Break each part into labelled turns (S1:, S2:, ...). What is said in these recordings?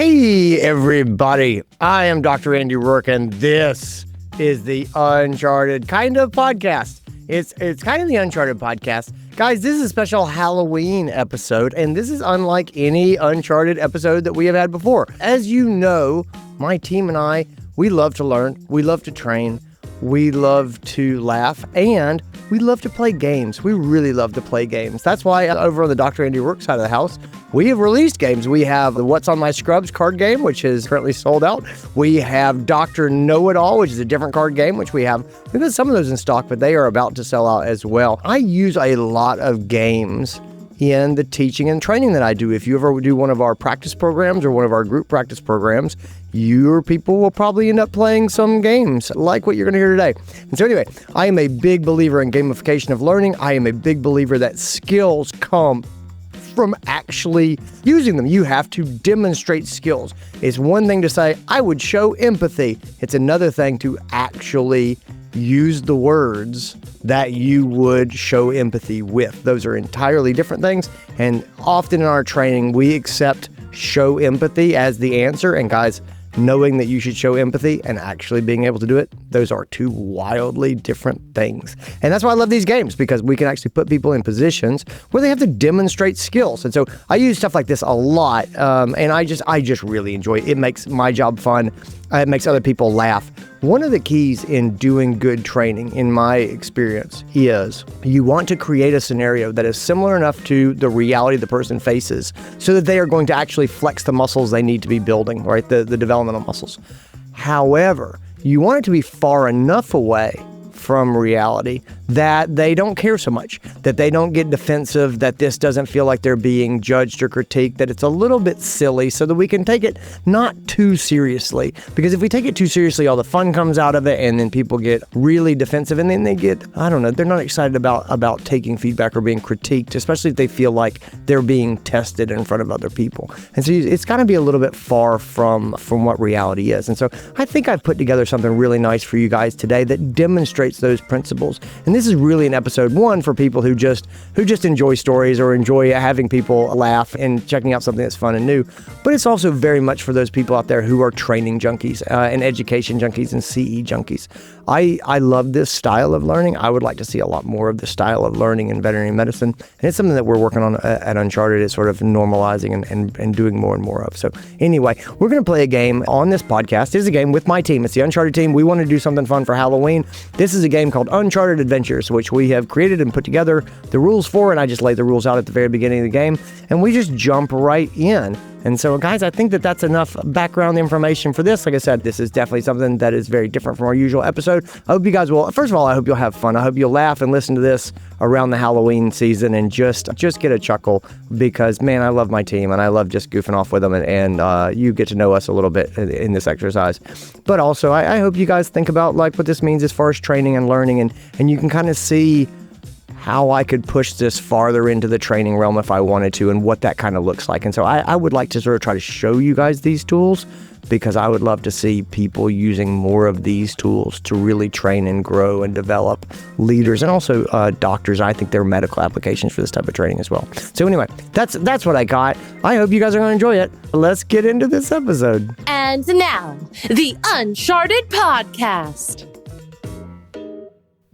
S1: Hey, everybody. I am Dr. Andy Roark, and this is the Uncharted kind of podcast. It's kind of the Uncharted podcast. Guys, this is a special Halloween episode, and this is unlike any Uncharted episode that we have had before. As you know, my team and I, we love to learn, we love to train, we love to laugh, and we love to play games. We really love to play games. That's why over on the Dr. Andy Roark side of the house, we have released games. We have the What's on My Scrubs card game, which is currently sold out. We have Dr. Know-It-All, which is a different card game, which we've got some of those in stock, but they are about to sell out as well. I use a lot of games in the teaching and training that I do. If you ever do one of our practice programs or one of our group practice programs, your people will probably end up playing some games like what you're going to hear today. And so anyway, I am a big believer in gamification of learning. I am a big believer that skills come from actually using them. You have to demonstrate skills. It's one thing to say, I would show empathy. It's another thing to actually use the words that you would show empathy with. Those are entirely different things. And often in our training, we accept show empathy as the answer. And guys, knowing that you should show empathy and actually being able to do it, those are two wildly different things. And that's why I love these games, because we can actually put people in positions where they have to demonstrate skills. And so I use stuff like this a lot, and I just really enjoy it. It makes my job fun. It makes other people laugh. One of the keys in doing good training, in my experience, is you want to create a scenario that is similar enough to the reality the person faces so that they are going to actually flex the muscles they need to be building, right? The developmental muscles. However, you want it to be far enough away from reality that they don't care so much, that they don't get defensive, that this doesn't feel like they're being judged or critiqued, that it's a little bit silly, so that we can take it not too seriously. Because if we take it too seriously, all the fun comes out of it, and then people get really defensive, and then they get, I don't know, they're not excited about taking feedback or being critiqued, especially if they feel like they're being tested in front of other people. And so it's got to be a little bit far from what reality is. And so I think I've put together something really nice for you guys today that demonstrates those principles. And this is really an episode one for people who just enjoy stories or enjoy having people laugh and checking out something that's fun and new. But it's also very much for those people out there who are training junkies and education junkies and CE junkies. I love this style of learning. I would like to see a lot more of this style of learning in veterinary medicine. And it's something that we're working on at Uncharted, is sort of normalizing and doing more and more of. So anyway, we're going to play a game on this podcast. It is a game with my team. It's the Uncharted team. We want to do something fun for Halloween. This is a game called Uncharted Adventures, which we have created and put together the rules for, and I just lay the rules out at the very beginning of the game, and we just jump right in. And so, guys, I think that that's enough background information for this. Like I said, this is definitely something that is very different from our usual episode. I hope you guys will, first of all, I hope you'll have fun. I hope you'll laugh and listen to this around the Halloween season and just get a chuckle, because, man, I love my team and I love just goofing off with them, and you get to know us a little bit in this exercise. But also, I hope you guys think about like what this means as far as training and learning, and you can kind of see how I could push this farther into the training realm if I wanted to, and what that kind of looks like. And so I would like to sort of try to show you guys these tools, because I would love to see people using more of these tools to really train and grow and develop leaders, and also doctors. I think there are medical applications for this type of training as well. So anyway, that's what I got. I hope you guys are going to enjoy it. Let's get into this episode.
S2: And now, the Uncharted Podcast.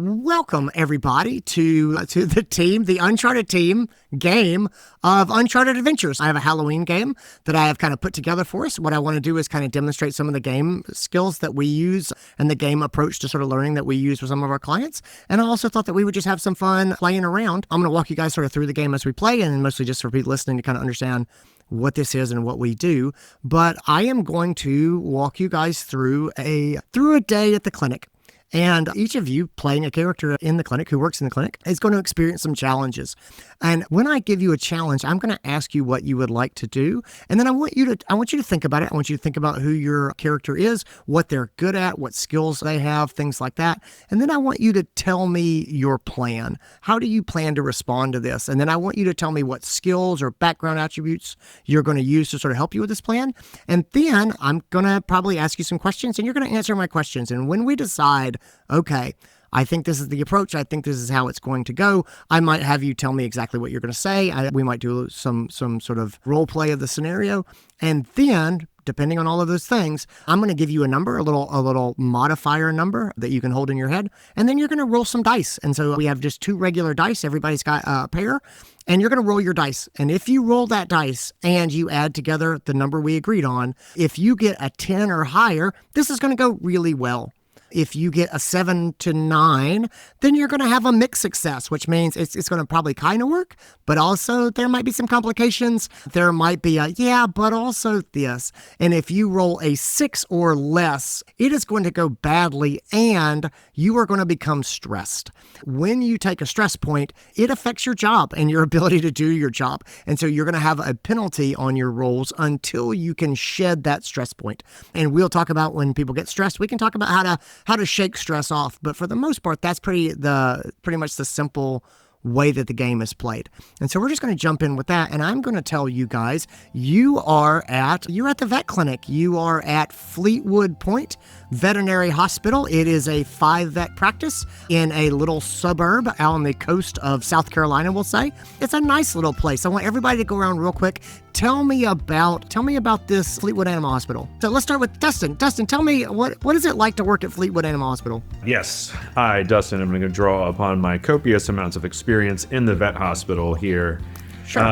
S1: Welcome, everybody, to the team, the Uncharted team game of Uncharted Adventures. I have a Halloween game that I have kind of put together for us. What I want to do is kind of demonstrate some of the game skills that we use and the game approach to sort of learning that we use with some of our clients. And I also thought that we would just have some fun playing around. I'm going to walk you guys sort of through the game as we play, and mostly just for people listening to kind of understand what this is and what we do. But I am going to walk you guys through a day at the clinic. And each of you playing a character in the clinic who works in the clinic is going to experience some challenges. And when I give you a challenge, I'm going to ask you what you would like to do. And then I want you to think about it. I want you to think about who your character is, what they're good at, what skills they have, things like that. And then I want you to tell me your plan. How do you plan to respond to this? And then I want you to tell me what skills or background attributes you're going to use to sort of help you with this plan. And then I'm going to probably ask you some questions, and you're going to answer my questions. And when we decide, okay, I think this is the approach, I think this is how it's going to go, I might have you tell me exactly what you're going to say. We might do some sort of role play of the scenario. And then depending on all of those things, I'm going to give you a number, a little modifier number that you can hold in your head, and then you're going to roll some dice. And so we have just 2 regular dice. Everybody's got a pair, and you're going to roll your dice. And if you roll that dice and you add together the number we agreed on, if you get a 10 or higher, this is going to go really well. If you get a 7 to 9, then you're going to have a mixed success, which means it's going to probably kind of work, but also there might be some complications. There might be but also this. And if you roll a 6 or less, it is going to go badly and you are going to become stressed. When you take a stress point, it affects your job and your ability to do your job. And so you're going to have a penalty on your rolls until you can shed that stress point. And we'll talk about when people get stressed. We can talk about how to shake stress off. But for the most part, that's pretty much the simple way that the game is played. And so we're just going to jump in with that. And I'm going to tell you guys, you're at the vet clinic. You are at Fleetwood Point Veterinary Hospital. It is a 5-vet practice in a little suburb out on the coast of South Carolina, we'll say. It's a nice little place. I want everybody to go around real quick. Tell me about this Fleetwood Animal Hospital. So let's start with Dustin. Dustin, tell me, what is it like to work at Fleetwood Animal Hospital?
S3: Yes. Hi, Dustin. I'm going to draw upon my copious amounts of experience in the vet hospital here.
S1: Sure.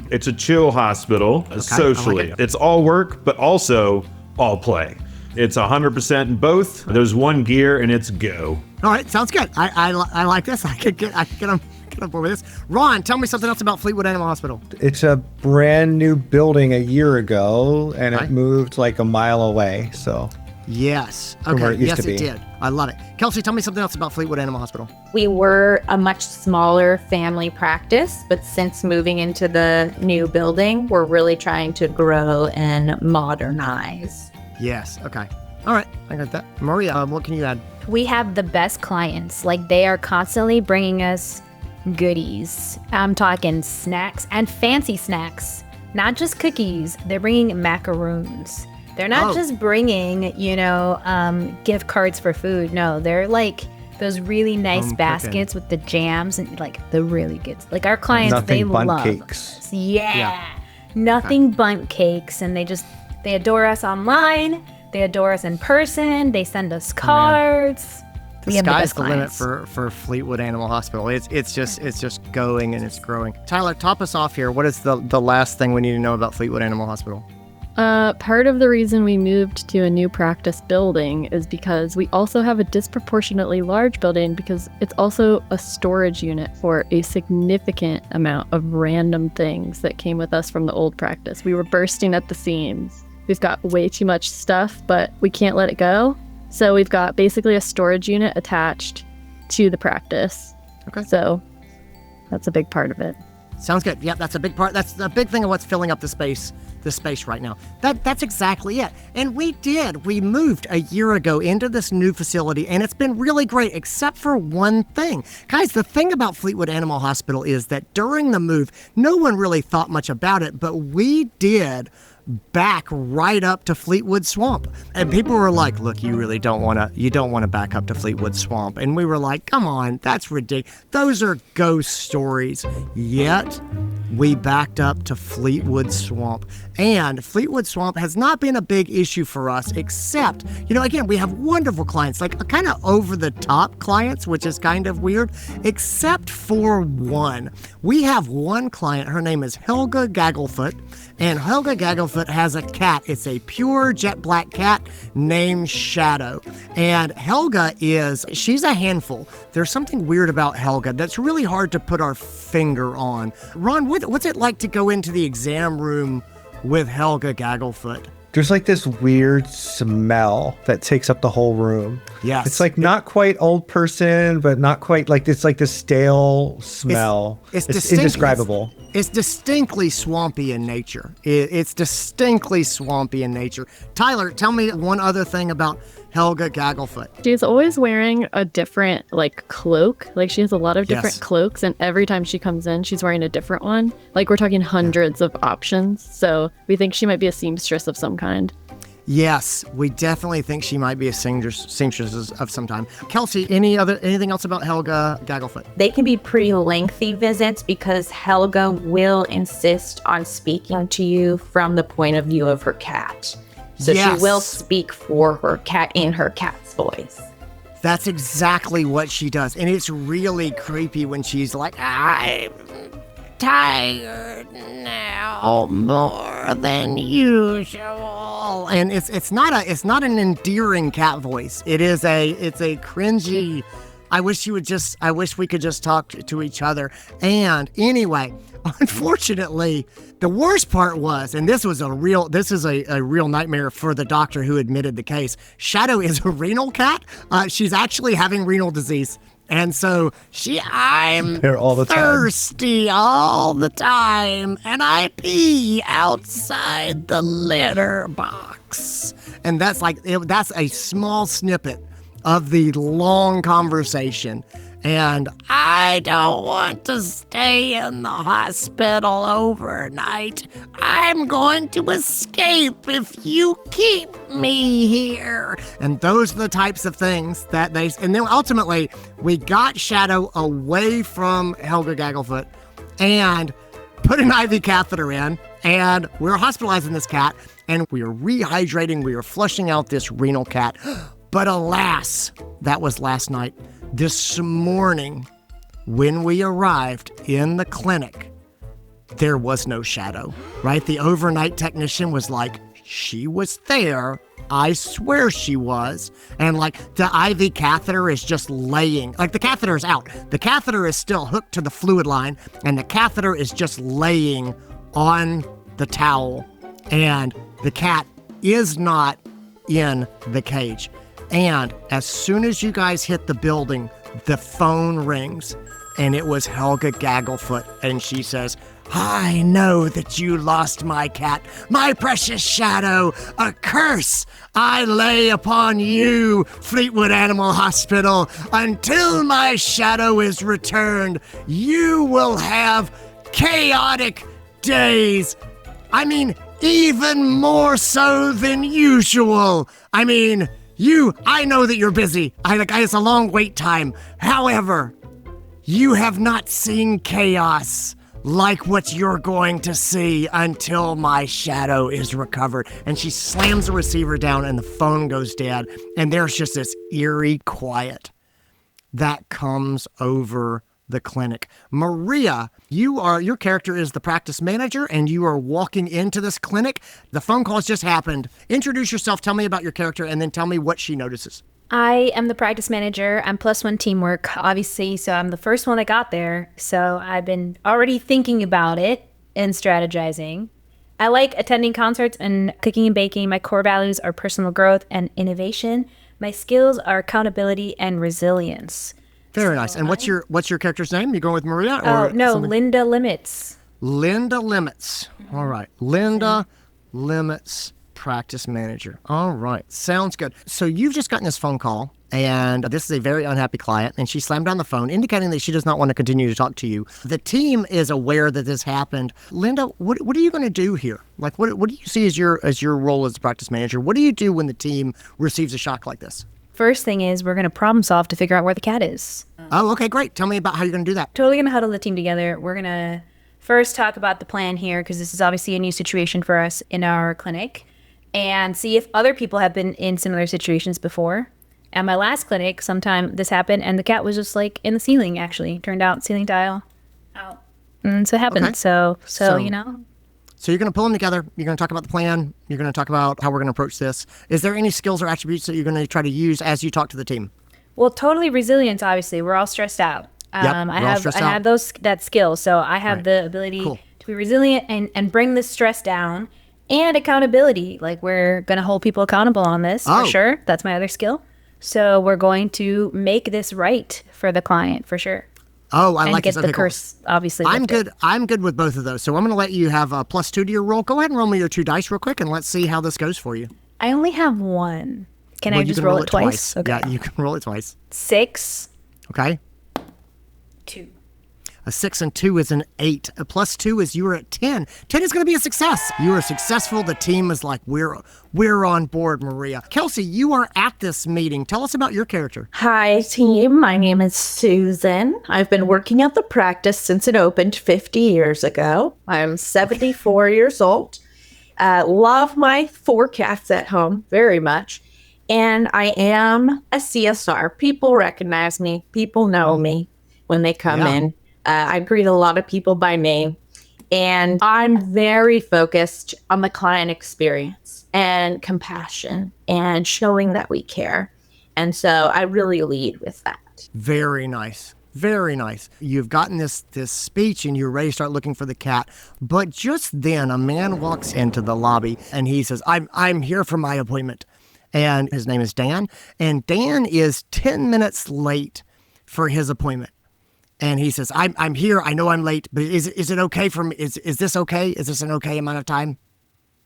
S3: It's a chill hospital, socially. It's all work, but also all play. It's 100% both. There's one gear, and it's go.
S1: All right, sounds good. I like this. I could get on board with this. Ron, tell me something else about Fleetwood Animal Hospital.
S4: It's a brand new building a year ago, and it moved like a mile away. So
S1: yes,
S4: from where it used
S1: yes,
S4: to be.
S1: It did. I love it. Kelsey, tell me something else about Fleetwood Animal Hospital.
S5: We were a much smaller family practice, but since moving into the new building, we're really trying to grow and modernize.
S1: Yes. Okay. All right. I got that. Maria, what can you add?
S6: We have the best clients. Like, they are constantly bringing us goodies. I'm talking snacks and fancy snacks, not just cookies. They're bringing macaroons. They're not just bringing, gift cards for food. No, they're like those really nice baskets with the jams and like the really good. Like, our clients, they love
S4: Nothing bundt cakes.
S6: Yeah. Nothing bundt cakes. And they adore us online. They adore us in person. They send us cards.
S1: The sky's the limit for Fleetwood Animal Hospital. It's just going and it's growing. Tyler, top us off here. What is the last thing we need to know about Fleetwood Animal Hospital?
S7: Part of the reason we moved to a new practice building is because we also have a disproportionately large building because it's also a storage unit for a significant amount of random things that came with us from the old practice. We were bursting at the seams. We've got way too much stuff, but we can't let it go. So we've got basically a storage unit attached to the practice. Okay. So that's a big part of it.
S1: Sounds good. Yep, that's a big part. That's the big thing of what's filling up the space right now. That's exactly it. And we moved a year ago into this new facility, and it's been really great, except for one thing. Guys, the thing about Fleetwood Animal Hospital is that during the move, no one really thought much about it, but we did back right up to Fleetwood Swamp. And people were like, look, you don't want to back up to Fleetwood Swamp. And we were like, come on, that's ridiculous. Those are ghost stories. Yet we backed up to Fleetwood Swamp. And Fleetwood Swamp has not been a big issue for us, except, again, we have wonderful clients, like kind of over-the-top clients, which is kind of weird, except for one. We have one client, her name is Helga Gagglefoot, and Helga Gagglefoot has a cat. It's a pure jet black cat named Shadow. And Helga she's a handful. There's something weird about Helga that's really hard to put our finger on. Ron, what's it like to go into the exam room with Helga Gagglefoot?
S4: There's like this weird smell that takes up the whole room.
S1: Yes.
S4: It's like not quite old person, but not quite like it's like the stale smell. It's indescribable.
S1: It's distinctly swampy in nature. It's distinctly swampy in nature. Tyler, tell me one other thing about Helga Gagglefoot.
S7: She's always wearing a different cloak. Like, she has a lot of different cloaks, and every time she comes in, she's wearing a different one. Like, we're talking hundreds of options. So we think she might be a seamstress of some kind.
S1: Yes, we definitely think she might be a seamstress of some time. Kelsey, anything else about Helga Gagglefoot?
S5: They can be pretty lengthy visits because Helga will insist on speaking to you from the point of view of her cat. So
S1: Yes.
S5: she will speak for her cat in her cat's voice.
S1: That's exactly what she does. And it's really creepy when she's like, I'm tired now more than usual. And it's not an endearing cat voice. It's a cringy, I wish we could just talk to each other. And anyway, unfortunately, the worst part was, and this is a real nightmare for the doctor who admitted the case. Shadow is a renal cat. She's actually having renal disease. And so I'm
S4: Here all the time.
S1: thirsty all the time, and I pee outside the litter box. And that's a small snippet of the long conversation. And I don't want to stay in the hospital overnight. I'm going to escape if you keep me here. And those are the types of things and then ultimately we got Shadow away from Helga Gagglefoot and put an IV catheter in, and we're hospitalizing this cat, and we are rehydrating, we are flushing out this renal cat. But alas, that was last night. This morning, when we arrived in the clinic, there was no Shadow, right? The overnight technician was like, she was there. I swear she was. And the IV catheter is just laying, the catheter is out. The catheter is still hooked to the fluid line, and the catheter is just laying on the towel. And the cat is not in the cage. And as soon as you guys hit the building, the phone rings, and it was Helga Gagglefoot, and she says, I know that you lost my cat, my precious Shadow, a curse I lay upon you, Fleetwood Animal Hospital. Until my Shadow is returned, you will have chaotic days. I mean, even more so than usual. I mean, I know that you're busy. It's a long wait time. However, you have not seen chaos like what you're going to see until my Shadow is recovered. And she slams the receiver down and the phone goes dead. And there's just this eerie quiet that comes over the clinic. Maria, your character is the practice manager, and you are walking into this clinic. The phone calls just happened. Introduce yourself, tell me about your character, and then tell me what she notices.
S6: I am the practice manager. I'm +1 teamwork, obviously, so I'm the first one that got there. So I've been already thinking about it and strategizing. I like attending concerts and cooking and baking. My core values are personal growth and innovation. My skills are accountability and resilience.
S1: Very nice. And what's your character's name? You going with Maria?
S6: Oh, no, something? Linda Limits.
S1: Linda Limits. All right. Linda Limits, practice manager. All right. Sounds good. So you've just gotten this phone call, and this is a very unhappy client, and she slammed down the phone, indicating that she does not want to continue to talk to you. The team is aware that this happened. Linda, what are you going to do here? What do you see as your role as the practice manager? What do you do when the team receives a shock like this?
S6: First thing is we're going to problem solve to figure out where the cat is.
S1: Oh, okay, great. Tell me about how you're going to do that.
S6: Totally going to huddle the team together. We're going to first talk about the plan here, because this is obviously a new situation for us in our clinic, and see if other people have been in similar situations before. At my last clinic, sometime this happened, and the cat was just in the ceiling, actually. Turned out ceiling tile out. And so it happened.
S1: Okay.
S6: So, you know.
S1: So you're going to pull them together. You're going to talk about the plan. You're going to talk about how we're going to approach this. Is there any skills or attributes that you're going to try to use as you talk to the team?
S6: Well, totally resilience, obviously. We're all stressed out.
S1: Yep,
S6: I have that skill. So I have the ability to be resilient and bring this stress down, and accountability. We're going to hold people accountable on this for sure. That's my other skill. So we're going to make this right for the client for sure.
S1: Oh, I
S6: and
S1: like
S6: get
S1: this.
S6: the curse, obviously.
S1: I'm good. I'm good with both of those. So I'm going to let you have a +2 to your roll. Go ahead and roll me your 2 dice real quick, and let's see how this goes for you.
S6: I only have one. Can I just roll it twice? Okay.
S1: Yeah, you can roll it twice.
S6: 6.
S1: Okay.
S6: 2.
S1: A 6 and 2 is an 8. A plus 2 is you're at 10. 10 is going to be a success. You are successful. The team is like, we're on board, Maria. Kelsey, you are at this meeting. Tell us about your character.
S5: Hi, team. My name is Susan. I've been working at the practice since it opened 50 years ago. I'm 74 years old. Love my 4 cats at home very much. And I am a CSR. People recognize me. People know me when they come in. I greet a lot of people by name. And I'm very focused on the client experience and compassion and showing that we care. And so I really lead with that.
S1: Very nice. Very nice. You've gotten this speech and you're ready to start looking for the cat. But just then a man walks into the lobby and he says, I'm here for my appointment. And his name is Dan. And Dan is 10 minutes late for his appointment. And he says, I'm here. I know I'm late, but is it okay for me? Is this okay? Is this an okay amount of time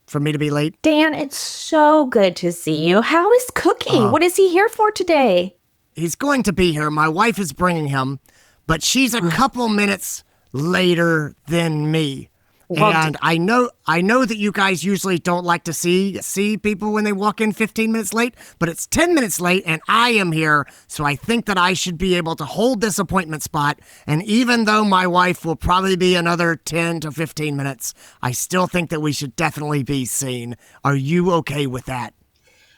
S1: for me to be late?
S5: Dan, it's so good to see you. How is Cookie? What is he here for today?
S1: He's going to be here. My wife is bringing him, but she's a couple minutes later than me. And I know that you guys usually don't like to see people when they walk in 15 minutes late, but it's 10 minutes late and I am here, so I think that I should be able to hold this appointment spot. And even though my wife will probably be another 10 to 15 minutes, I still think that we should definitely be seen. Are you okay with that?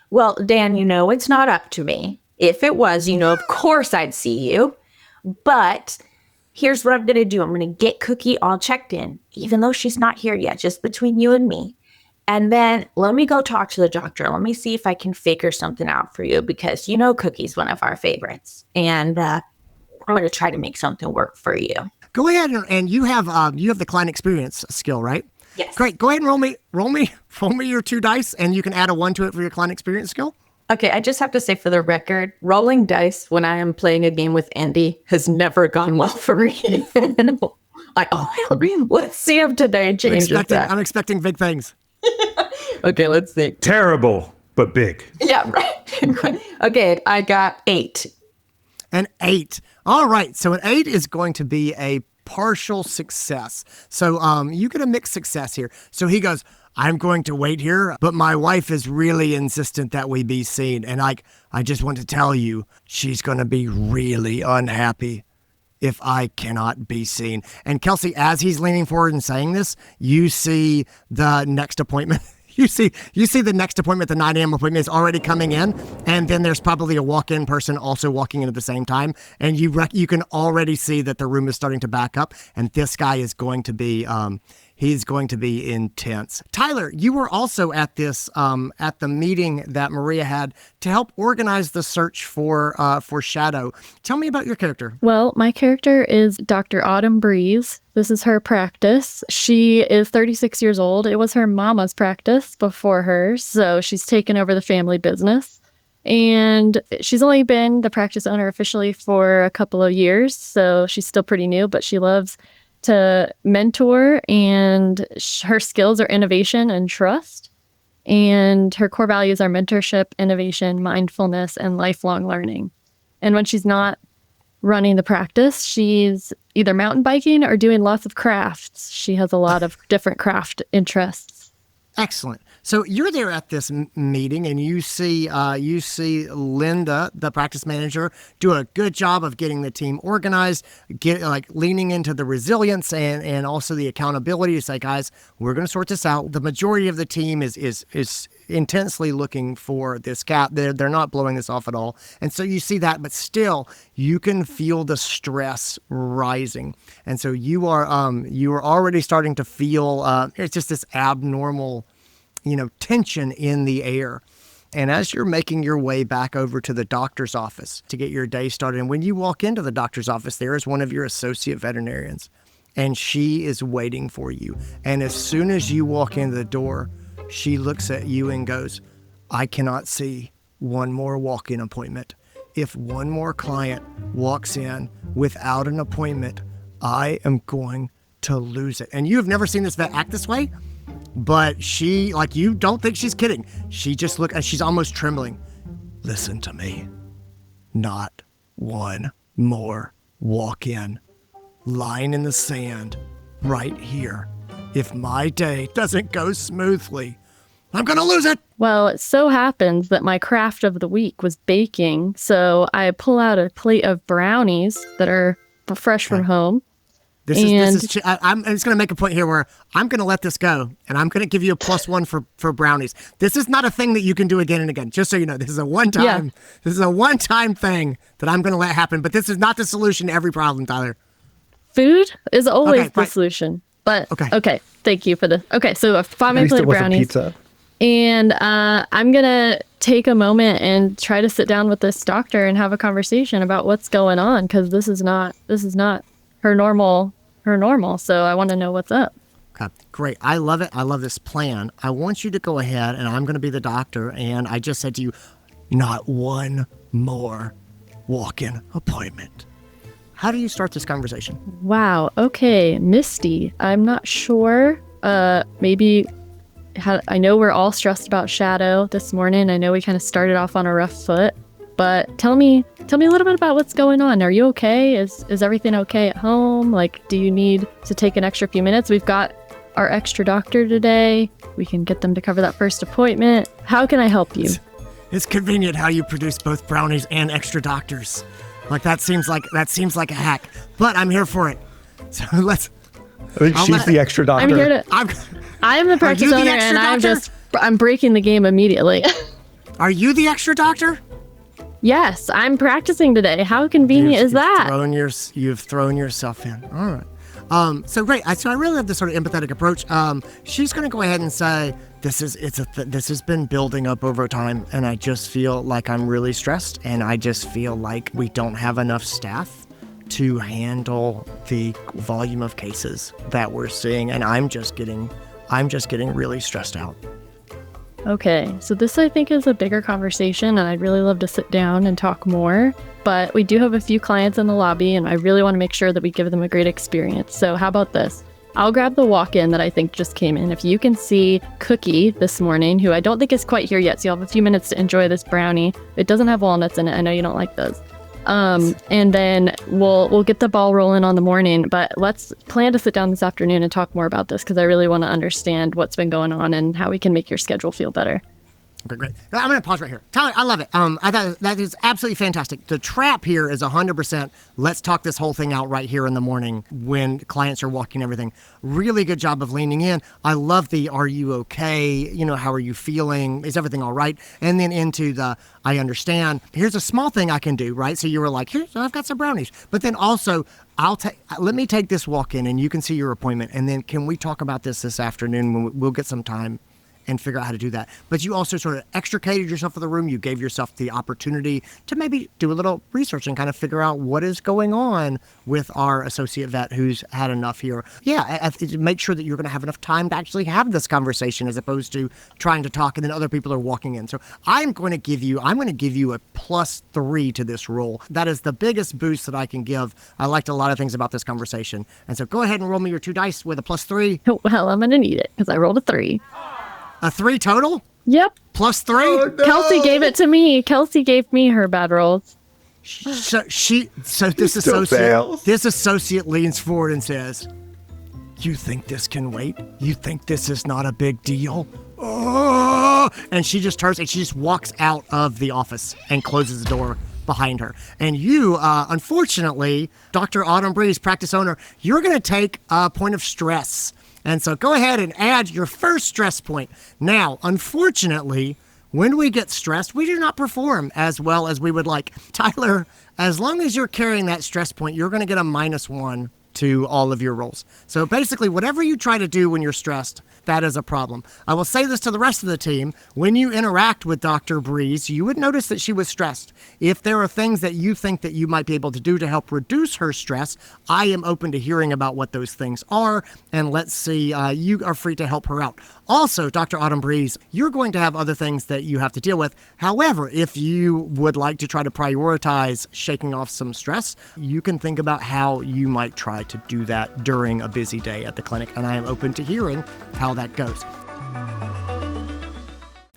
S5: Well, Dan, it's not up to me. If it was, of course I'd see you. But here's what I'm going to do. I'm going to get Cookie all checked in, even though she's not here yet, just between you and me. And then let me go talk to the doctor. Let me see if I can figure something out for you because Cookie's one of our favorites. And I'm going to try to make something work for you.
S1: Go ahead and you have the client experience skill, right?
S5: Yes.
S1: Great. Go ahead and roll me your 2 dice and you can add a 1 to it for your client experience skill.
S5: Okay, I just have to say for the record, rolling dice when I am playing a game with Andy has never gone well for me. Let's see if today changes that.
S1: I'm expecting big things.
S5: Okay, let's see.
S3: Terrible, but big.
S5: Yeah, right. Okay, I got 8.
S1: An 8. All right, so an 8 is going to be a partial success. So you get a mixed success here. So he goes, I'm going to wait here, but my wife is really insistent that we be seen. And I just want to tell you, she's going to be really unhappy if I cannot be seen. And Kelsey, as he's leaning forward and saying this, you see the next appointment. You see the next appointment, the 9 a.m. appointment is already coming in. And then there's probably a walk-in person also walking in at the same time. And you can already see that the room is starting to back up. And this guy is going to be... he's going to be intense. Tyler, you were also at this at the meeting that Maria had to help organize the search for Shadow. Tell me about your character.
S7: Well, my character is Dr. Autumn Breeze. This is her practice. She is 36 years old. It was her mama's practice before hers, so she's taken over the family business. And she's only been the practice owner officially for a couple of years, so she's still pretty new, but she loves to mentor, and her skills are innovation and trust. And her core values are mentorship, innovation, mindfulness, and lifelong learning. And when she's not running the practice, she's either mountain biking or doing lots of crafts. She has a lot of different craft interests.
S1: Excellent. So you're there at this meeting and you see Linda, the practice manager, do a good job of getting the team organized, leaning into the resilience and also the accountability to say, guys, we're going to sort this out. The majority of the team is intensely looking for this cat. They're not blowing this off at all. And so you see that, but still you can feel the stress rising. And so you are already starting to feel it's just this abnormal tension in the air. And as you're making your way back over to the doctor's office to get your day started, and when you walk into the doctor's office, there is one of your associate veterinarians, and she is waiting for you. And as soon as you walk in the door, she looks at you and goes, I cannot see one more walk-in appointment. If one more client walks in without an appointment, I am going to lose it. And you have never seen this vet act this way? But she, you don't think she's kidding. She just she's almost trembling. Listen to me. Not one more walk-in line in the sand right here. If my day doesn't go smoothly, I'm going to lose it.
S7: Well, it so happens that my craft of the week was baking. So I pull out a plate of brownies that are fresh from home.
S1: I'm just going to make a point here where I'm going to let this go, and I'm going to give you a +1 for brownies. This is not a thing that you can do again and again. Just so you know, this is a one-time. Yeah. This is a one-time thing that I'm going to let happen. But this is not the solution to every problem, Tyler.
S7: Food is always the solution. But okay, thank you for this. Okay, so I find my plate of brownies,
S4: pizza.
S7: And I'm gonna take a moment and try to sit down with this doctor and have a conversation about what's going on, because this is not her normal. So I want to know what's up.
S1: Okay, great. I love it. I love this plan. I want you to go ahead, and I'm going to be the doctor. And I just said to you, not one more walk-in appointment. How do you start this conversation?
S7: Wow. Okay, Misty. I'm not sure. Maybe. I know we're all stressed about Shadow this morning. I know we kind of started off on a rough foot. But tell me a little bit about what's going on. Are you okay? Is everything okay at home? Like, do you need to take an extra few minutes? We've got our extra doctor today. We can get them to cover that first appointment. How can I help you?
S1: It's convenient how you produce both brownies and extra doctors. Like that seems like a hack. But I'm here for it. So let's.
S4: I think she's the extra doctor.
S7: I'm here to. I'm the practice owner, and I'm breaking the game immediately.
S1: Are you the extra doctor?
S7: Yes, I'm practicing today. How convenient is that?
S1: You've thrown yourself in. All right. So great. So I really love this sort of empathetic approach. She's going to go ahead and say, this has been building up over time, and I just feel like I'm really stressed, and I just feel like we don't have enough staff to handle the volume of cases that we're seeing, and I'm just getting really stressed out.
S7: Okay, so this I think is a bigger conversation, and I'd really love to sit down and talk more, but we do have a few clients in the lobby, and I really want to make sure that we give them a great experience. So how about this? I'll grab the walk-in that I think just came in. If you can see Cookie this morning, who I don't think is quite here yet, so you'll have a few minutes to enjoy this brownie. It doesn't have walnuts in it. I know you don't like those. And then we'll get the ball rolling on the morning, but let's plan to sit down this afternoon and talk more about this, because I really want to understand what's been going on and how we can make your schedule feel better.
S1: Okay, great. I'm going to pause right here. Tyler, I love it. I thought that is absolutely fantastic. The trap here is 100%. Let's talk this whole thing out right here in the morning when clients are walking everything. Really good job of leaning in. I love the, are you okay? How are you feeling? Is everything all right? And then into the, I understand. Here's a small thing I can do, right? So you were like, here, I've got some brownies. But then also, let me take this walk in and you can see your appointment. And then can we talk about this afternoon when we'll get some time and figure out how to do that. But you also sort of extricated yourself from the room. You gave yourself the opportunity to maybe do a little research and kind of figure out what is going on with our associate vet who's had enough here. Yeah, make sure that you're going to have enough time to actually have this conversation as opposed to trying to talk and then other people are walking in. So I'm going to give you a +3 to this roll. That is the biggest boost that I can give. I liked a lot of things about this conversation. And so go ahead and roll me your 2 dice with a +3.
S7: Well, I'm going to need it because I rolled a 3.
S1: A 3 total?
S7: Yep.
S1: +3?
S4: Oh, no.
S7: Kelsey gave it to me. Kelsey gave me her bad rolls.
S1: So this associate leans forward and says, "You think this can wait? You think this is not a big deal?" Oh! And she just turns and she just walks out of the office and closes the door behind her. And you, unfortunately, Dr. Autumn Breeze, practice owner, you're going to take a point of stress. And so go ahead and add your first stress point. Now, unfortunately, when we get stressed, we do not perform as well as we would like. Tyler, as long as you're carrying that stress point, you're going to get a -1 to all of your rolls. So basically, whatever you try to do when you're stressed, that is a problem. I will say this to the rest of the team. When you interact with Dr. Breeze, you would notice that she was stressed. If there are things that you think that you might be able to do to help reduce her stress, I am open to hearing about what those things are. And let's see, you are free to help her out. Also, Dr. Autumn Breeze, you're going to have other things that you have to deal with. However, if you would like to try to prioritize shaking off some stress, you can think about how you might try to do that during a busy day at the clinic. And I am open to hearing how that goes.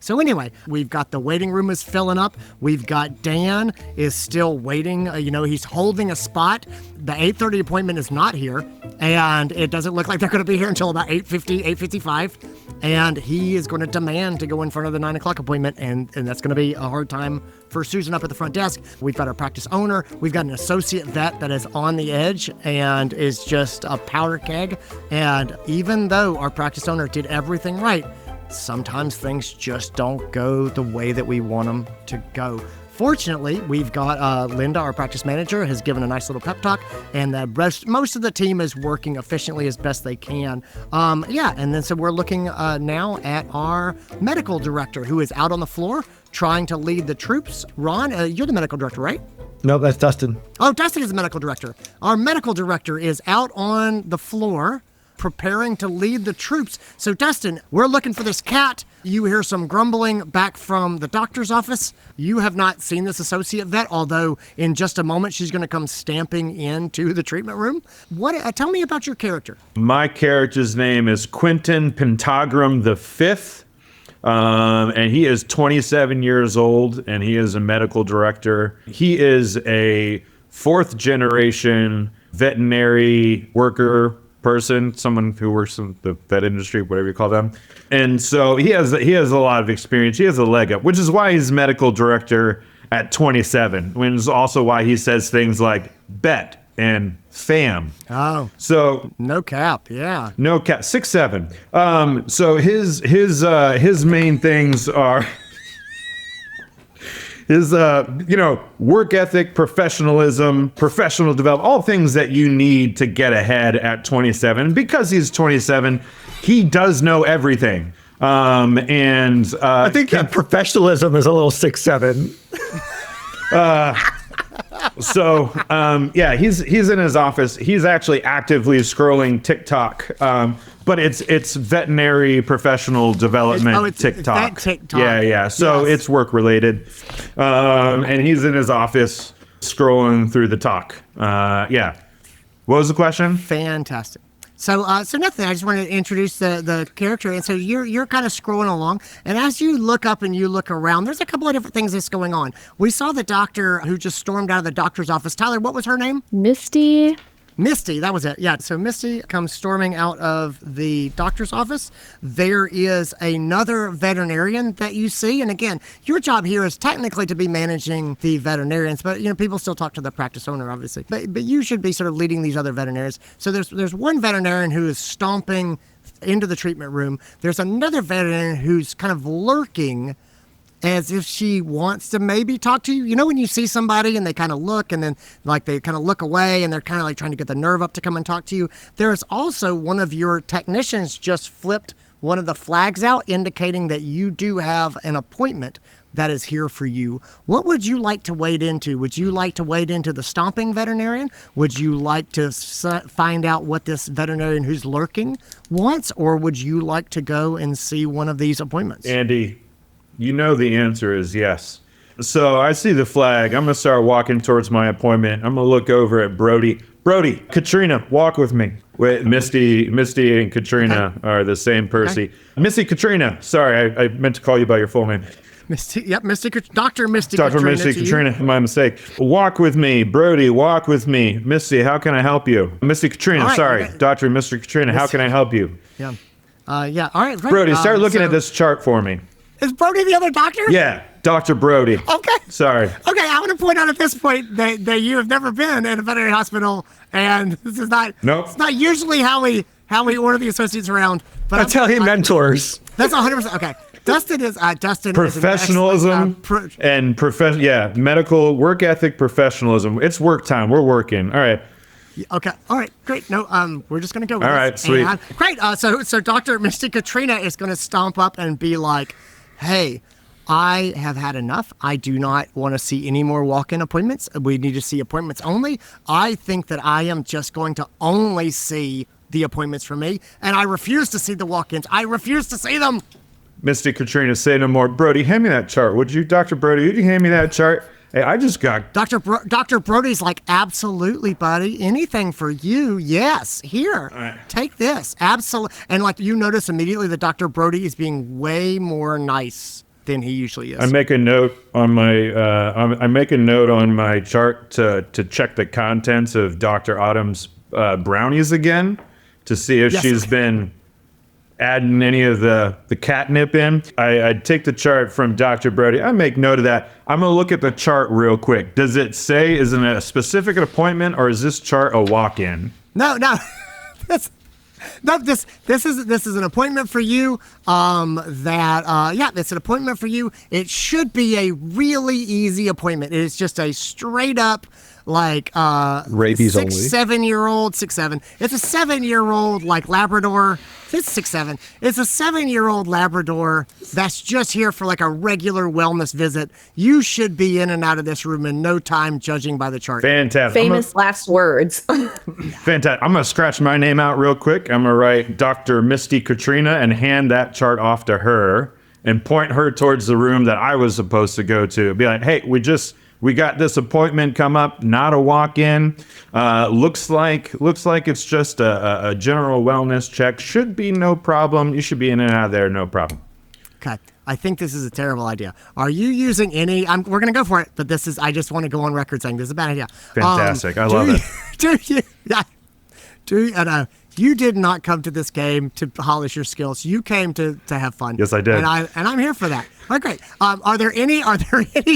S1: So anyway, we've got the waiting room is filling up. We've got Dan is still waiting. He's holding a spot. The 8:30 appointment is not here, and it doesn't look like they're going to be here until about 8:50, 8:55. And he is going to demand to go in front of the 9 o'clock appointment, and that's going to be a hard time for Susan up at the front desk. We've got our practice owner. We've got an associate vet that is on the edge and is just a powder keg. And even though our practice owner did everything right, sometimes things just don't go the way that we want them to go. Fortunately, we've got Linda, our practice manager, has given a nice little pep talk, and most of the team is working efficiently as best they can. And then so we're looking now at our medical director, who is out on the floor trying to lead the troops. Ron, you're the medical director, right?
S4: Nope, that's Dustin.
S1: Oh, Dustin is the medical director. Our medical director is out on the floor preparing to lead the troops. So, Dustin, we're looking for this cat. You hear some grumbling back from the doctor's office. You have not seen this associate vet, although in just a moment she's going to come stamping into the treatment room. Tell me about your character.
S3: My character's name is Quentin Pentagram V. And he is 27 years old, and he is a medical director. He is a fourth generation veterinary worker person, someone who works in the vet industry, whatever you call them. And so he has a lot of experience. He has a leg up, which is why he's medical director at 27, which is also why he says things like bet and fam.
S1: Oh.
S3: So
S1: no cap, yeah.
S3: No cap, 6'7". So his main things are his work ethic, professionalism, professional development, all things that you need to get ahead at 27. Because he's 27, he does know everything. I
S4: think professionalism is a little 6'7".
S3: He's in his office. He's actually actively scrolling TikTok, but it's veterinary professional development TikTok.
S1: It's that TikTok.
S3: Yeah. So
S1: yes.
S3: It's work related, and he's in his office scrolling through the talk. What was the question?
S1: Fantastic. So nothing. I just wanted to introduce the character, and so you're kind of scrolling along, and as you look up and you look around, there's a couple of different things that's going on. We saw the doctor who just stormed out of the doctor's office. Tyler, what was her name?
S7: Misty,
S1: that was it. Yeah, so Misty comes storming out of the doctor's office. There is another veterinarian that you see. And again, your job here is technically to be managing the veterinarians, but people still talk to the practice owner, obviously. But you should be sort of leading these other veterinarians. So there's one veterinarian who is stomping into the treatment room. There's another veterinarian who's kind of lurking as if she wants to maybe talk to you. You know when you see somebody and they kind of look and then they kind of look away and they're kind of trying to get the nerve up to come and talk to you. There's also one of your technicians just flipped one of the flags out indicating that you do have an appointment that is here for you. What would you like to wade into? Would you like to wade into the stomping veterinarian? Would you like to find out what this veterinarian who's lurking wants? Or would you like to go and see one of these appointments?
S3: Andy, you know the answer is yes. So I see the flag. I'm going to start walking towards my appointment. I'm going to look over at Brody. Brody, Katrina, walk with me. Wait, Misty and Katrina are the same person. Okay. Misty, Katrina. Sorry, I meant to call you by your full name.
S1: Misty, yep, Dr. Misty
S3: Katrina, my mistake. Walk with me. Brody, walk with me. Misty, how can I help you? Misty Katrina, right, sorry. Okay. Dr. Mr. Katrina, how can I help you?
S1: Yeah. All right. Great.
S3: Brody, start looking at this chart for me.
S1: Is Brody the other doctor?
S3: Yeah, Dr. Brody.
S1: Okay.
S3: Sorry.
S1: Okay, I want to point out at this point that you have never been in a veterinary hospital, and this is not.
S3: Nope.
S1: It's not usually how we order the associates around. But
S4: That's how he mentors.
S1: That's 100%. Okay. Dustin is
S3: professionalism and medical work ethic, professionalism. It's work time. We're working. All right.
S1: Okay. All right. Great. No. We're just gonna go with
S3: this. All right. Sweet.
S1: And, great. So Dr. Misty Katrina is gonna stomp up and be like, "Hey, I have had enough. I do not want to see any more walk-in appointments. We need to see appointments only. I think that I am just going to only see the appointments for me, and I refuse to see the walk-ins. I refuse to see them."
S3: Misty Katrina, say no more. Brody, hand me that chart, would you? Dr. Brody, would you hand me that chart? Hey, I just got...
S1: Dr. Brody's like, absolutely, buddy. Anything for you. Yes. Here.
S3: Right.
S1: Take this. Absolutely. And you notice immediately that Dr. Brody is being way more nice than he usually is.
S3: I make a note on my chart to check the contents of Dr. Autumn's brownies again to see if she's been adding any of the catnip in. I take the chart from Dr. Brody. I make note of that. I'm going to look at the chart real quick. Does it say, is it a specific appointment or is this chart a walk-in?
S1: No. This is an appointment for you. It's an appointment for you. It should be a really easy appointment. It is just a straight up
S4: rabies
S1: 7-year-old. It's a 7-year-old Labrador. It's 6'7". It's a 7-year-old Labrador that's just here for a regular wellness visit. You should be in and out of this room in no time, judging by the chart.
S3: Fantastic.
S5: Famous last words.
S3: Fantastic. I'm going to scratch my name out real quick. I'm going to write Dr. Misty Katrina and hand that chart off to her and point her towards the room that I was supposed to go to. Be like, hey, we got this appointment come up, not a walk-in. Looks like it's just a general wellness check. Should be no problem. You should be in and out of there, no problem.
S1: Okay. I think this is a terrible idea. Are you using any? We're going to go for it, but I just want to go on record saying this is a bad idea.
S3: Fantastic. I love it.
S1: You did not come to this game to polish your skills. You came to have fun.
S3: Yes, I did.
S1: And I'm here for that. All right, great. Are there any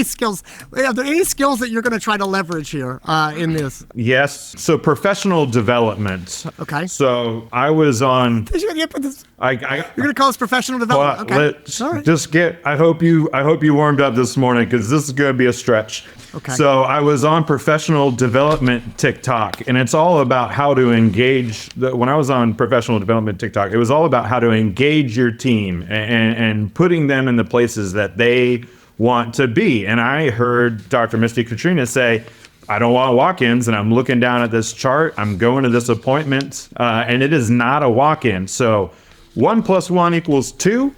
S1: skills? Are there any skills that you're going to try to leverage here in this?
S3: Yes. So professional development.
S1: Okay.
S3: So I was on.
S1: You're going to call this professional development.
S3: Well,
S1: okay. All right.
S3: Just I hope you warmed up this morning because this is going to be a stretch.
S1: Okay.
S3: So I was on professional development TikTok, and it's all about how to engage. When I was on professional development TikTok, it was all about how to engage your team and putting them in the places that they want to be. And I heard Dr. Misty Katrina say, I don't want walk-ins, and I'm looking down at this chart. I'm going to this appointment, and it is not a walk-in. So 1 + 1 = 2.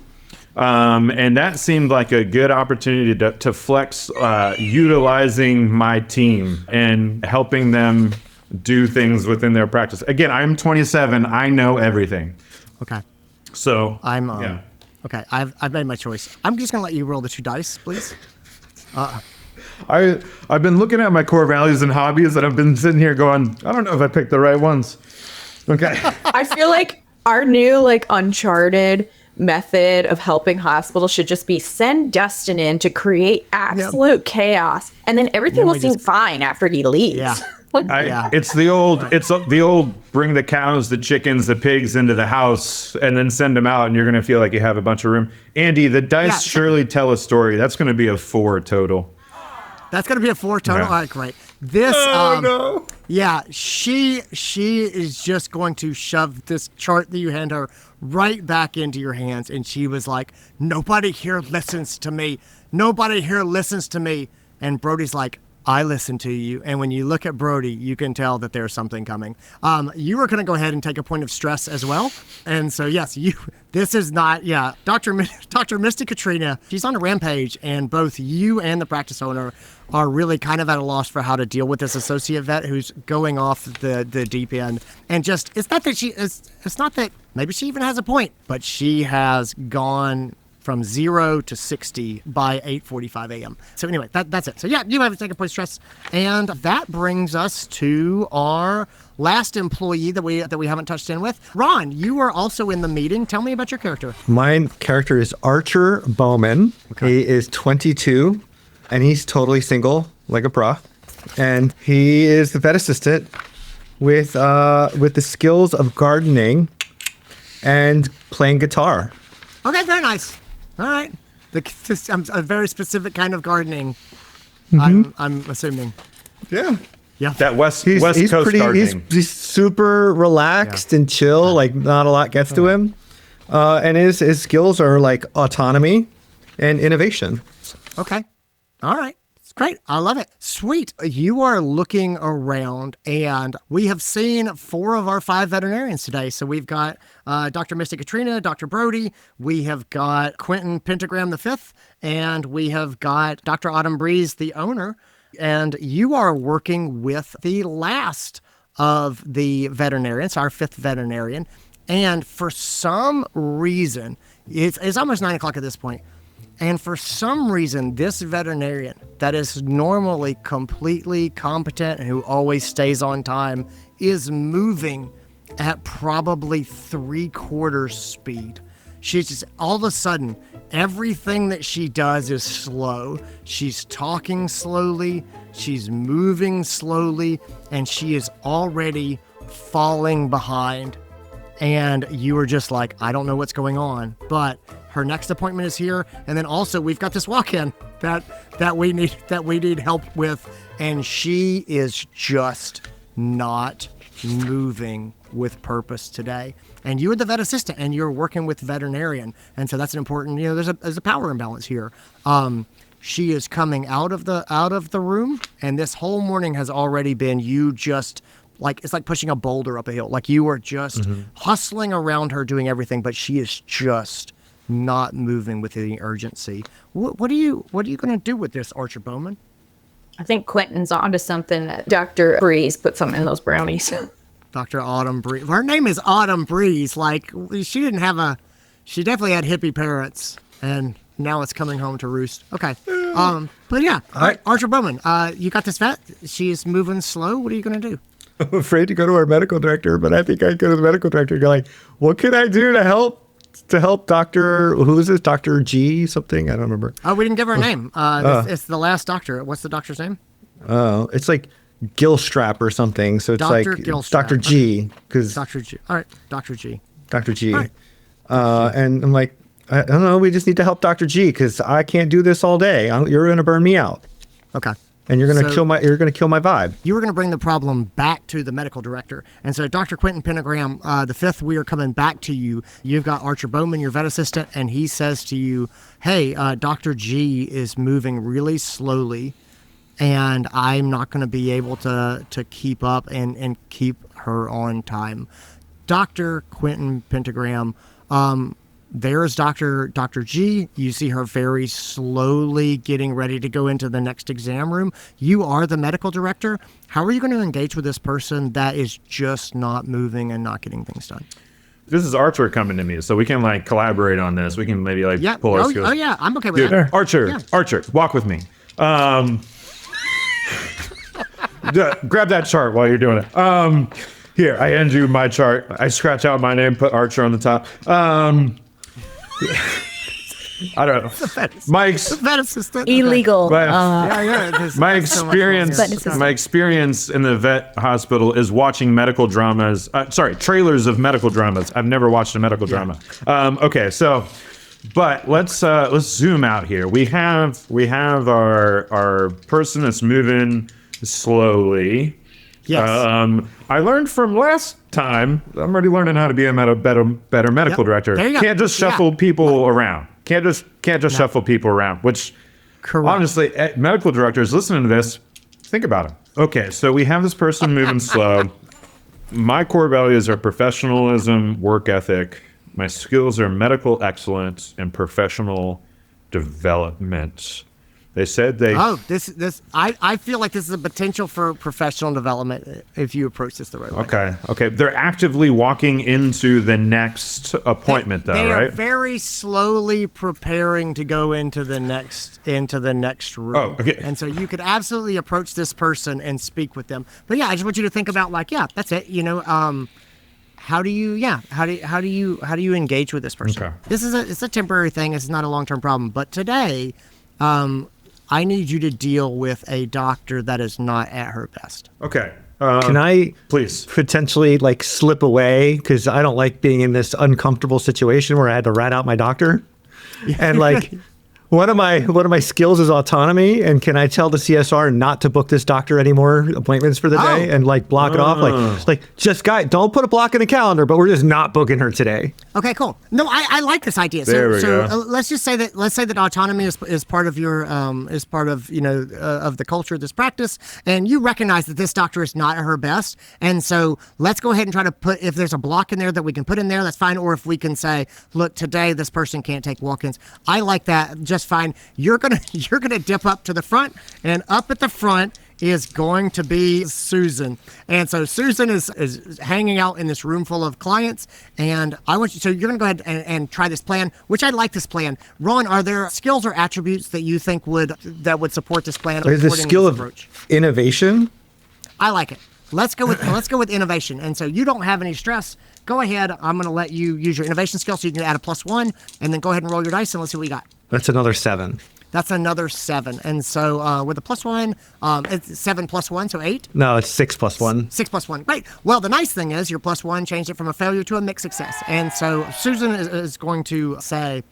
S3: And that seemed like a good opportunity to flex, utilizing my team and helping them do things within their practice. Again, I'm 27. I know everything.
S1: Okay.
S3: So
S1: yeah. Okay, I've made my choice. I'm just gonna let you roll the 2 dice, please.
S3: I've been looking at my core values and hobbies, and I've been sitting here going, I don't know if I picked the right ones. Okay.
S5: I feel like our new Uncharted method of helping hospitals should just be send Dustin in to create absolute chaos, and then everything will seem fine after he leaves.
S1: Yeah.
S3: It's the old bring the cows, the chickens, the pigs into the house and then send them out, and you're going to feel like you have a bunch of room. Andy, the dice surely tell a story. That's going to be a 4 total.
S1: That's going to be a 4 total? Yeah. All right, great. This,
S3: no.
S1: Yeah, she is just going to shove this chart that you hand her right back into your hands. And she was like, nobody here listens to me. Nobody here listens to me. And Brody's like, I listen to you. And when you look at Brody, you can tell that there's something coming. You are going to go ahead and take a point of stress as well. And so, yes, this is not, Dr. Misty Katrina, she's on a rampage, and both you and the practice owner are really kind of at a loss for how to deal with this associate vet who's going off the deep end. And just, it's not that maybe she even has a point, but she has gone from 0 to 60 by 8:45 a.m. So anyway, that's it. So yeah, you have to take a point of stress. And that brings us to our last employee that we haven't touched in with. Ron, you are also in the meeting. Tell me about your character.
S4: My character is Archer Bowman. Okay. He is 22, and he's totally single, like a bra. And he is the vet assistant with the skills of gardening and playing guitar.
S1: Okay, very nice. All right. A very specific kind of gardening, I'm assuming.
S4: Yeah.
S1: Yeah.
S3: That West Coast gardening.
S4: He's super relaxed and chill, like not a lot gets to him. And his skills are like autonomy and innovation.
S1: Okay. All right. Great. I love it. Sweet. You are looking around, and we have seen 4 of our 5 veterinarians today. So we've got Dr. Misty Katrina, Dr. Brody, we have got Quentin Pentagram the 5th, and we have got Dr. Autumn Breeze, the owner. And you are working with the last of the veterinarians, our 5th veterinarian. And for some reason, it's almost 9 o'clock at this point. And for some reason, this veterinarian that is normally completely competent and who always stays on time is moving at probably 3/4 speed. She's just, all of a sudden, everything that she does is slow. She's talking slowly, she's moving slowly, and she is already falling behind. And you were just like, I don't know what's going on, but her next appointment is here. And then also we've got this walk-in that we need help with. And she is just not moving with purpose today. And you're the vet assistant and you're working with the veterinarian. And so that's an important, there's a power imbalance here. She is coming out of the room, and this whole morning has already been you just it's like pushing a boulder up a hill. Like you are just hustling around her doing everything, but she is just not moving with any urgency. What are you going to do with this, Archer Bowman?
S5: I think Quentin's onto something. Dr. Breeze put something in those brownies.
S1: Dr. Autumn Breeze. Her name is Autumn Breeze. Like, she definitely had hippie parents, and now it's coming home to roost. Okay. But yeah, Archer Bowman, you got this vet. She's moving slow. What are you going to do?
S4: I'm afraid to go to our medical director, but I think I'd go to the medical director and go like, what can I do to help Dr. Who is this? Dr. G something? I don't remember.
S1: Oh, we didn't give her a name. It's the last doctor. What's the doctor's name?
S4: Oh, it's like Gilstrap or something. So it's
S1: Dr.
S4: like
S1: Gilstrap.
S4: Dr. G. Because
S1: Dr. G. All right, Dr. G.
S4: Dr. G.
S1: Right.
S4: And I'm like, I don't know. We just need to help Dr. G because I can't do this all day. You're going to burn me out.
S1: Okay.
S4: And you're going to kill my vibe.
S1: You were going to bring the problem back to the medical director. And so Dr. Quentin Pentagram, the 5th, we are coming back to you. You've got Archer Bowman, your vet assistant, and he says to you, hey, Dr. G is moving really slowly, and I'm not going to be able to keep up and keep her on time. Dr. Quentin Pentagram, there's Dr. G. You see her very slowly getting ready to go into the next exam room. You are the medical director. How are you going to engage with this person that is just not moving and not getting things done?
S3: This is Archer coming to me, so we can collaborate on this. We can maybe pull our skills.
S1: Oh yeah, I'm okay with that.
S3: Archer, walk with me. Grab that chart while you're doing it. Here, I hand you my chart. I scratch out my name, put Archer on the top. I don't know.
S1: Vet assistant.
S6: Illegal.
S3: My experience in the vet hospital is watching medical dramas. Trailers of medical dramas. I've never watched a medical drama. Okay, so, but let's zoom out here. We have our person that's moving slowly.
S1: Yes.
S3: I learned from last time. I'm already learning how to be a better medical director.
S1: There you go.
S3: Can't just shuffle people around. Can't just shuffle people around. Which,
S1: correct.
S3: Honestly, medical directors listening to this, think about it. Okay, so we have this person moving slow. My core values are professionalism, work ethic. My skills are medical excellence and professional development. They said they...
S1: Oh, I feel like this is a potential for professional development if you approach this the right way.
S3: Okay. They're actively walking into the next appointment,
S1: they
S3: right?
S1: are very slowly preparing to go into the next room.
S3: Oh, okay.
S1: And so you could absolutely approach this person and speak with them. But yeah, I just want you to think about that's it. How do you engage with this person?
S3: Okay.
S1: It's a temporary thing. It's not a long-term problem. But today, I need you to deal with a doctor that is not at her best.
S3: Okay.
S4: Can I
S3: please
S4: potentially slip away because I don't like being in this uncomfortable situation where I had to rat out my doctor? And one of my skills is autonomy, and can I tell the CSR not to book this doctor any more appointments for the day and block it off? Don't put a block in the calendar, but we're just not booking her today.
S1: Okay, cool. No, I like this idea.
S3: There we go.
S1: Let's say that autonomy is part of your of the culture of this practice, and you recognize that this doctor is not at her best, and so let's go ahead and try to put, if there's a block in there that we can put in there, that's fine. Or if we can say, look, today this person can't take walk-ins. I like that just fine. You're gonna dip up to the front, and up at the front is going to be Susan. And so Susan is hanging out in this room full of clients. And I want you, so you're going to go ahead and try this plan, which I like this plan. Ron, are there skills or attributes that you think would support this plan?
S4: There's the skill of innovation.
S1: I like it. Let's go with innovation. And so you don't have any stress. Go ahead. I'm going to let you use your innovation skill, so you can add a +1, and then go ahead and roll your dice and let's see what you got.
S4: That's another 7.
S1: That's another 7. And so with a +1, it's 7 + 1, so 8.
S4: No, it's 6 + 1.
S1: 6 + 1. Great. Well, the nice thing is your +1 changed it from a failure to a mixed success. And so Susan is going to say,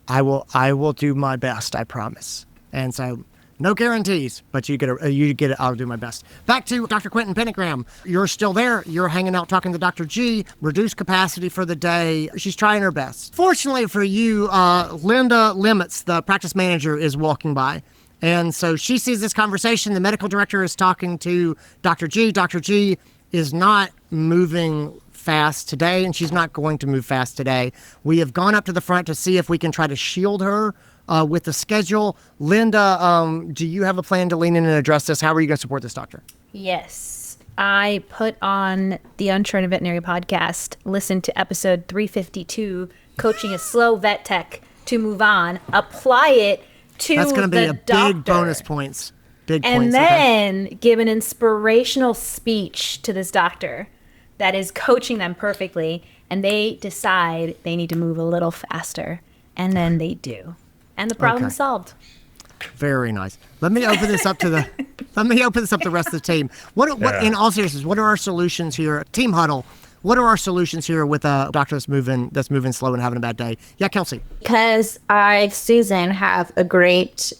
S1: I will do my best, I promise. And so no guarantees, but you get it. I'll do my best. Back to Dr. Quentin Pentagram. You're still there. You're hanging out talking to Dr. G. Reduced capacity for the day. She's trying her best. Fortunately for you, Linda Limits, the practice manager, is walking by. And so she sees this conversation. The medical director is talking to Dr. G. Dr. G is not moving fast today, and she's not going to move fast today. We have gone up to the front to see if we can try to shield her with the schedule. Linda, do you have a plan to lean in and address this? How are you going to support this doctor?
S6: Yes. I put on the Uncharted Veterinary Podcast, listened to episode 352, coaching a slow vet tech to move on, apply it to
S1: That's going to be a
S6: doctor,
S1: big bonus points. Big
S6: and
S1: points.
S6: then give an inspirational speech to this doctor that is coaching them perfectly, and they decide they need to move a little faster, and then they do. And the problem is solved.
S1: Very nice. Let me open this up to the rest of the team. What in all seriousness, what are our solutions here? Team huddle. What are our solutions here with a doctor that's moving slow and having a bad day? Yeah, Kelsey.
S5: Because I, Susan, have a great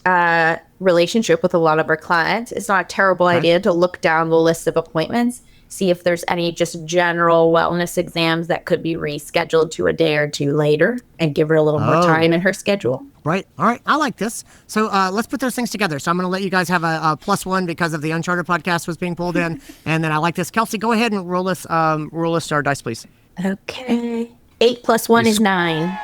S5: relationship with a lot of our clients. It's not a terrible idea to look down the list of appointments, see if there's any just general wellness exams that could be rescheduled to a day or two later, and give her a little more time in her schedule.
S1: Right. All right. I like this. So let's put those things together. So I'm going to let you guys have a +1 because of the Uncharted podcast was being pulled in. And then I like this. Kelsey, go ahead and roll us our dice, please.
S5: Okay. 8 + 1 is 9.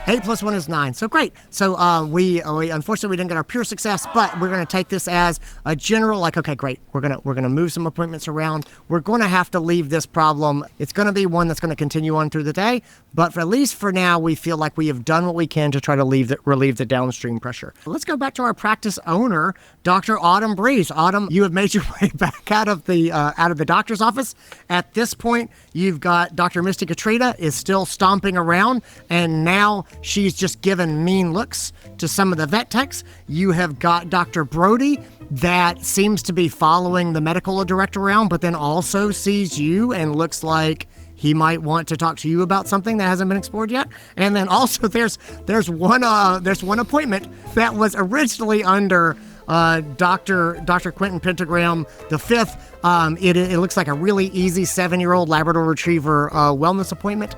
S1: 8 + 1 is 9. So great. So we unfortunately we didn't get our pure success, but we're going to take this as a general, like, okay, great. We're gonna move some appointments around. We're going to have to leave this problem. It's going to be one that's going to continue on through the day, but at least for now, we feel like we have done what we can to try to relieve the downstream pressure. Let's go back to our practice owner, Dr. Autumn Breeze. Autumn, you have made your way back out of the doctor's office. At this point, you've got Dr. Misty Katrina is still stomping around, and now she's just given mean looks to some of the vet techs. You have got Dr. Brody that seems to be following the medical director around, but then also sees you and looks like he might want to talk to you about something that hasn't been explored yet. And then also there's one appointment that was originally under Dr. Quentin Pentagram the fifth. It looks like a really easy 7-year-old Labrador Retriever wellness appointment.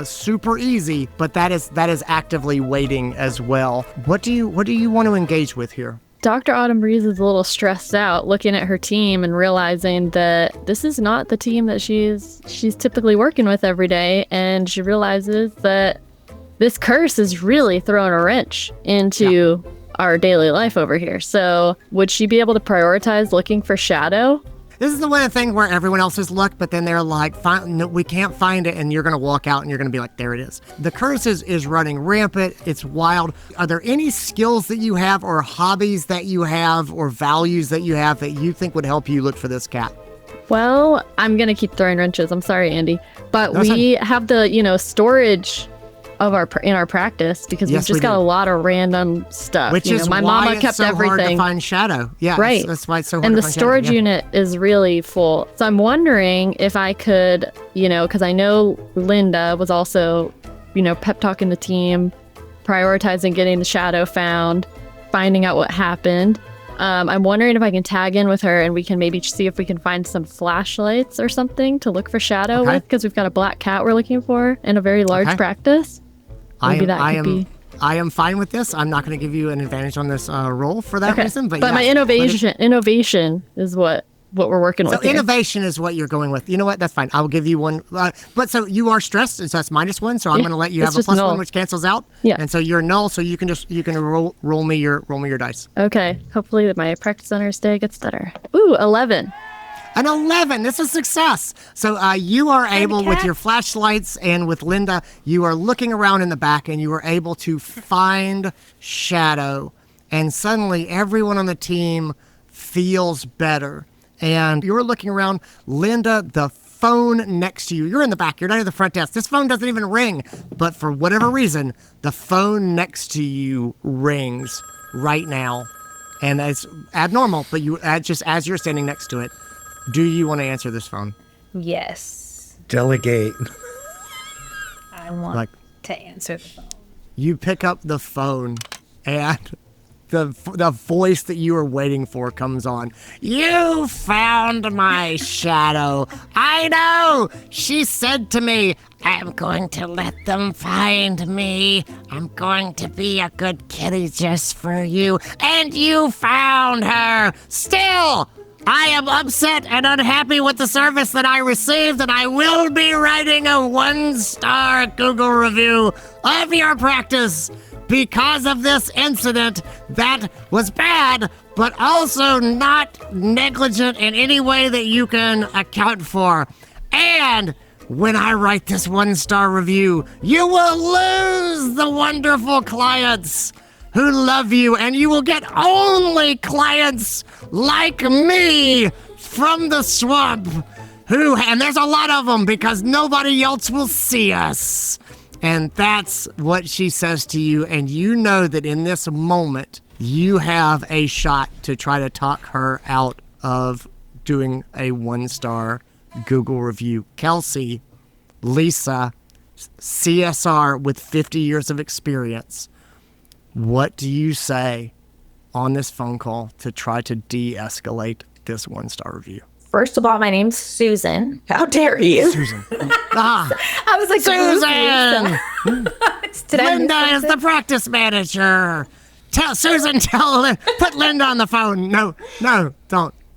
S1: Super easy, but that is actively waiting as well. What do you want to engage with here?
S7: Dr. Autumn Breeze is a little stressed out looking at her team and realizing that this is not the team that she's typically working with every day, and she realizes that this curse is really throwing a wrench into our daily life over here. So would she be able to prioritize looking for Shadow?
S1: This is the one thing where everyone else has looked, but then they're like, no, we can't find it, and you're going to walk out and you're going to be like, there it is. The curse is running rampant. It's wild. Are there any skills that you have or hobbies that you have or values that you have that you think would help you look for this cat?
S7: Well, I'm going to keep throwing wrenches. I'm sorry, Andy. But we have the, storage of in our practice because we've just got a lot of random stuff.
S1: Which is
S7: my
S1: why
S7: mama
S1: it's
S7: kept
S1: so
S7: everything.
S1: hard to find Shadow. Yeah,
S7: right.
S1: That's why it's so hard
S7: and
S1: to
S7: the
S1: find
S7: storage
S1: Shadow.
S7: unit is really full. So I'm wondering if I could, because I know Linda was also, pep talking the team, prioritizing getting the Shadow found, finding out what happened. I'm wondering if I can tag in with her and we can maybe see if we can find some flashlights or something to look for Shadow with, because we've got a black cat we're looking for in a very large practice. Maybe
S1: I am fine with this. I'm not going to give you an advantage on this roll for that reason. But
S7: my innovation is what what we're working
S1: So
S7: with. Here.
S1: innovation is what you're going with. You know what? That's fine. I'll give you one. But so you are stressed, and so that's -1. So I'm going to let you
S7: It's
S1: have a
S7: just
S1: +1,
S7: null.
S1: which cancels out.
S7: Yeah.
S1: And so you're null. So you can roll me your dice.
S7: Okay. Hopefully that my practice on day gets better. Ooh, 11.
S1: An 11. This is success. So you are able, with your flashlights and with Linda, you are looking around in the back, and you are able to find Shadow. And suddenly, everyone on the team feels better. And you're looking around, Linda, the phone next to you. You're in the back. You're not at the front desk. This phone doesn't even ring. But for whatever reason, the phone next to you rings right now. And it's abnormal, but you just as you're standing next to it, do you want to answer this phone?
S6: Yes.
S4: Delegate.
S6: I want to answer the phone.
S1: You pick up the phone, and the voice that you were waiting for comes on. You found my shadow. I know. She said to me, I'm going to let them find me. I'm going to be a good kitty just for you. And you found her. Still, I am upset and unhappy with the service that I received, and I will be writing a 1-star Google review of your practice because of this incident that was bad, but also not negligent in any way that you can account for. And when I write this 1-star review, you will lose the wonderful clients who love you, and you will get only clients like me from the swamp, and there's a lot of them because nobody else will see us. And that's what she says to you, and you know that in this moment, you have a shot to try to talk her out of doing a 1-star Google review. Kelsey, Lisa, CSR with 50 years of experience. What do you say on this phone call to try to de-escalate this 1-star review?
S5: First of all, my name's Susan. How dare you?
S1: Susan.
S5: I was like,
S1: Susan! Linda is the practice manager. Put Linda on the phone. No,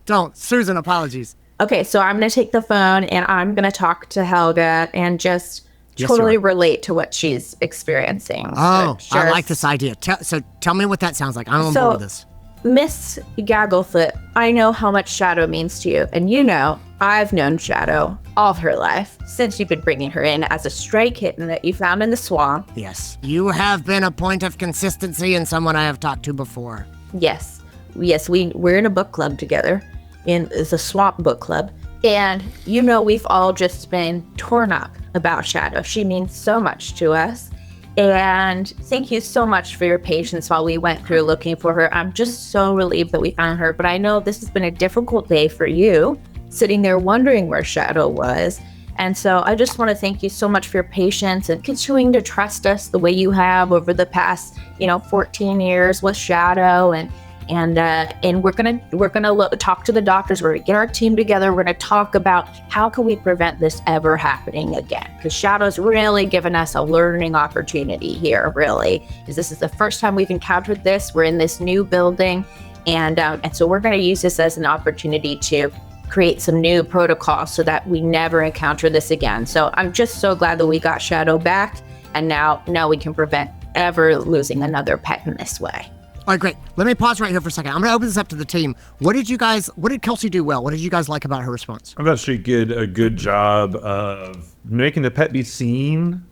S1: don't. Susan, apologies.
S5: Okay, so I'm going to take the phone and I'm going to talk to Helga and just
S1: Yes,
S5: totally
S1: you are.
S5: relate to what she's experiencing.
S1: Oh,
S5: So
S1: I
S5: just-
S1: like this idea. So tell me what that sounds like. I'm on
S5: So-
S1: board with this.
S5: Miss Gagglefoot, I know how much Shadow means to you. And you know, I've known Shadow all of her life since you've been bringing her in as a stray kitten that you found in the swamp.
S1: Yes. You have been a point of consistency and someone I have talked to before.
S5: Yes, we're in a book club together. It's a swamp book club. And you know, we've all just been torn up about Shadow. She means so much to us. And thank you so much for your patience while we went through looking for her. I'm just so relieved that we found her. But I know this has been a difficult day for you, sitting there wondering where Shadow was. And so I just want to thank you so much for your patience and continuing to trust us the way you have over the past, 14 years with Shadow. And we're gonna talk to the doctors. We're gonna get our team together. We're gonna talk about how can we prevent this ever happening again. Because Shadow's really given us a learning opportunity here. Really, because this is the first time we've encountered this. We're in this new building, and so we're gonna use this as an opportunity to create some new protocols so that we never encounter this again. So I'm just so glad that we got Shadow back, and now we can prevent ever losing another pet in this way.
S1: All right, great. Let me pause right here for a second. I'm going to open this up to the team. What did Kelsey do well? What did you guys like about her response?
S3: I thought she did a good job of making the pet be seen,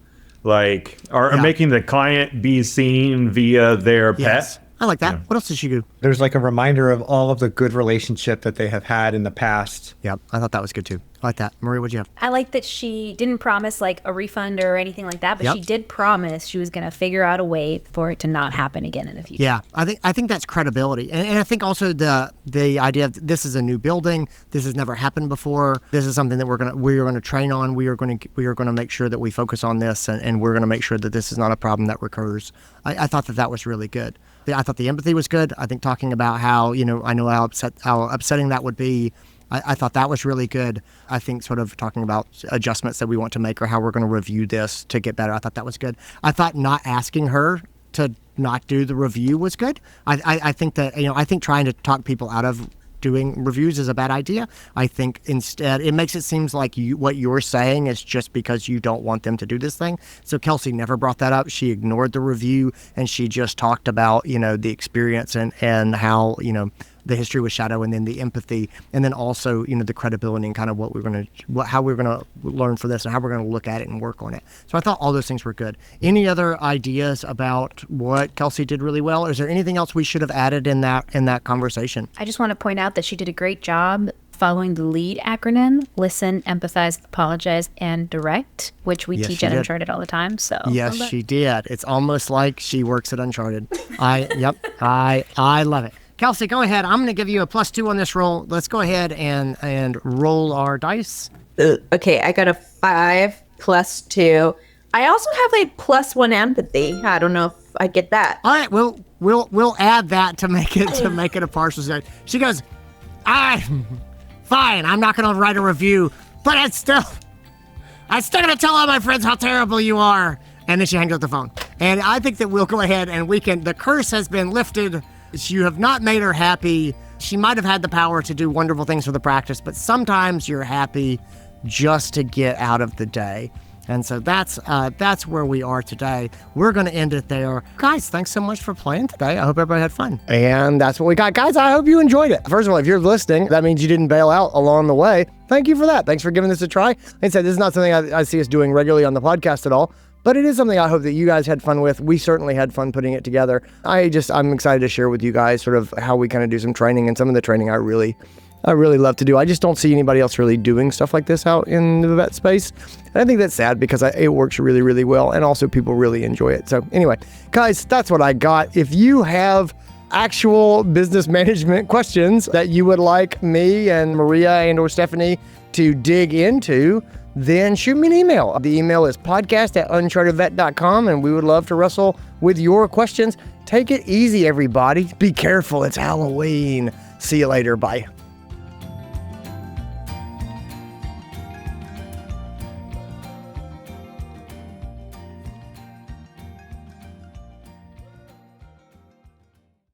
S3: or making the client be seen via their
S1: Yes.
S3: pet.
S1: I like that.
S3: Yeah.
S1: What else did she do?
S4: There's like a reminder of all of the good relationship that they have had in the past.
S1: Yeah, I thought that was good too. I like that. Marie, what'd you have?
S6: I like that she didn't promise like a refund or anything like that, but
S1: Yep.
S6: she did promise she was going to figure out a way for it to not happen again in the future.
S1: Yeah, I think that's credibility, and I think also the idea of this is a new building. This has never happened before. This is something that we're gonna train on. We are going to make sure that we focus on this, and we're going to make sure that this is not a problem that recurs. I thought that was really good. I thought the empathy was good. I think talking about how I know how upsetting that would be. I thought that was really good. I think sort of talking about adjustments that we want to make or how we're going to review this to get better. I thought that was good. I thought not asking her to not do the review was good. I think that, I think trying to talk people out of doing reviews is a bad idea. I think instead it makes it seem like what you're saying is just because you don't want them to do this thing. So Kelsey never brought that up. She ignored the review and she just talked about, the experience and how, the history with Shadow, and then the empathy, and then also, the credibility and kind of how we're gonna learn for this and how we're gonna look at it and work on it. So I thought all those things were good. Any other ideas about what Kelsey did really well? Or is there anything else we should have added in that conversation?
S6: I just want to point out that she did a great job following the LEAD acronym: listen, empathize, apologize, and direct, which we teach at Uncharted all the time. So
S1: yes, she did. It's almost like she works at Uncharted. I love it. Kelsey, go ahead. I'm going to give you a +2 on this roll. Let's go ahead and roll our dice.
S5: Okay, I got a 5 + 2. I also have a +1 empathy. I don't know if I get that.
S1: All right, we'll add that to make it a partial set. She goes, fine. I'm not going to write a review, but I'm still going to tell all my friends how terrible you are. And then she hangs up the phone. And I think that we'll go ahead and the curse has been lifted. You have not made her happy. She might have had the power to do wonderful things for the practice, but sometimes you're happy just to get out of the day. And so that's where we are today. We're going to end it there. Guys, thanks so much for playing today. I hope everybody had fun. And that's what we got. Guys, I hope you enjoyed it. First of all, if you're listening, that means you didn't bail out along the way. Thank you for that. Thanks for giving this a try. Like I said, this is not something I see us doing regularly on the podcast at all. But it is something I hope that you guys had fun with. We certainly had fun putting it together. I'm excited to share with you guys sort of how we kind of do some training, and some of the training I really love to do. I just don't see anybody else really doing stuff like this out in the vet space. And I think that's sad because it works really, really well, and also people really enjoy it. So anyway, guys, that's what I got. If you have actual business management questions that you would like me and Maria and or Stephanie to dig into, then shoot me an email. The email is podcast@unchartedvet.com, and we would love to wrestle with your questions. Take it easy, everybody. Be careful. It's Halloween. See you later. Bye.